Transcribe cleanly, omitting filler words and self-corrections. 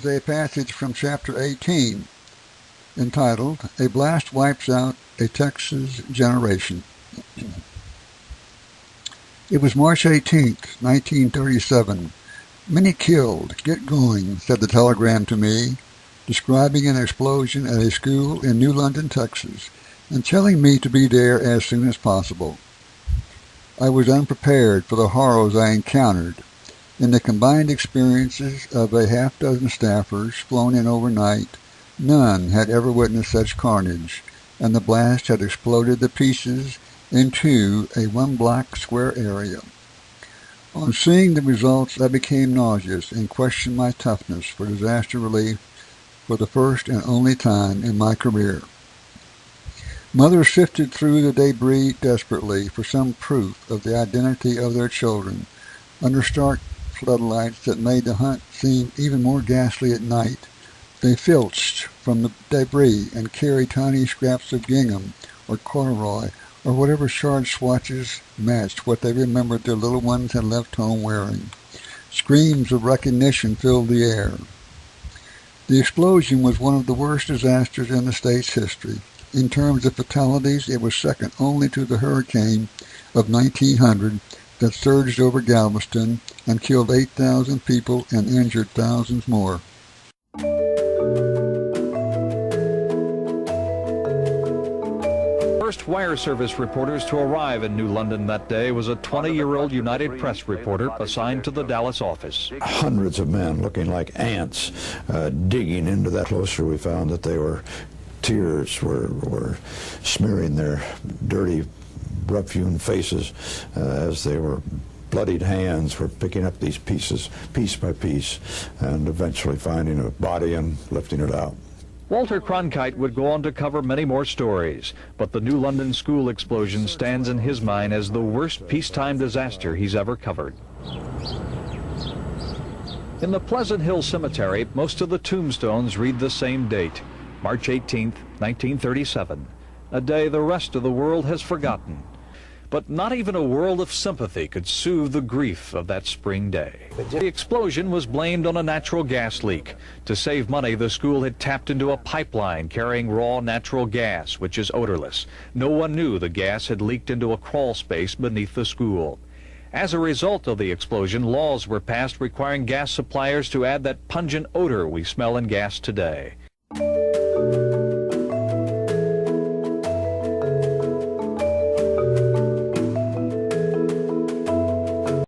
a passage from chapter 18 entitled, "A Blast Wipes Out a Texas Generation." It was March 18th, 1937. "Many killed. Get going," said the telegram to me, describing an explosion at a school in New London, Texas, and telling me to be there as soon as possible. I was unprepared for the horrors I encountered. In the combined experiences of a half-dozen staffers flown in overnight, none had ever witnessed such carnage, and the blast had exploded the pieces into a one-block square area. On seeing the results, I became nauseous and questioned my toughness for disaster relief for the first and only time in my career. Mothers sifted through the debris desperately for some proof of the identity of their children under stark floodlights that made the hunt seem even more ghastly at night. They filched from the debris and carried tiny scraps of gingham or corduroy or whatever shard swatches matched what they remembered their little ones had left home wearing. Screams of recognition filled the air. The explosion was one of the worst disasters in the state's history. In terms of fatalities, it was second only to the hurricane of 1900 that surged over Galveston and killed 8,000 people and injured thousands more. First wire service reporters to arrive in New London that day was a 20-year-old United Press reporter assigned to the Dallas office. Hundreds of men looking like ants digging into that. Closer, we found that tears were smearing their dirty, rough-hewn faces as they were bloodied hands were picking up these pieces, piece by piece, and eventually finding a body and lifting it out. Walter Conkrite would go on to cover many more stories, but the New London school explosion stands in his mind as the worst peacetime disaster he's ever covered. In the Pleasant Hill Cemetery, most of the tombstones read the same date, March 18th, 1937, a day the rest of the world has forgotten. But not even a world of sympathy could soothe the grief of that spring day. The explosion was blamed on a natural gas leak. To save money, the school had tapped into a pipeline carrying raw natural gas, which is odorless. No one knew the gas had leaked into a crawl space beneath the school. As a result of the explosion, laws were passed requiring gas suppliers to add that pungent odor we smell in gas today.